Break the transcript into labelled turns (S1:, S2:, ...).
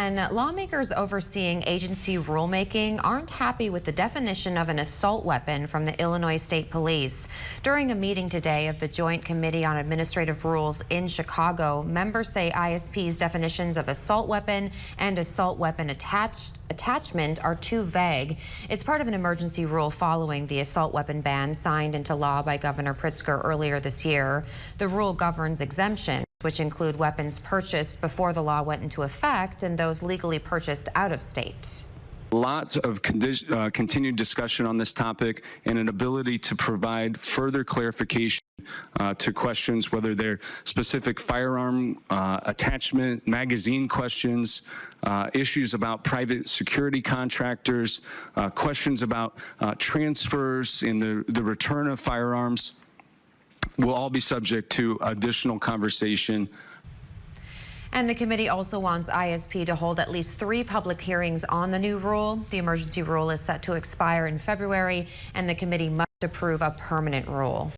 S1: And lawmakers overseeing agency rulemaking aren't happy with the definition of an assault weapon from the Illinois State Police. During a meeting today of the Joint Committee on Administrative Rules in Chicago, members say ISP's definitions of assault weapon and assault weapon attachment are too vague. It's part of an emergency rule following the assault weapon ban signed into law by Governor Pritzker earlier this year. The rule governs exemptions, which include weapons purchased before the law went into effect and those legally purchased out of state.
S2: Lots of continued discussion on this topic and an ability to provide further clarification to questions, whether they're specific firearm attachment, magazine questions, issues about private security contractors, questions about transfers in the return of firearms, will all be subject to additional conversation.
S1: And the committee also wants ISP to hold at least 3 public hearings on the new rule. The emergency rule is set to expire in February, and the committee must approve a permanent rule.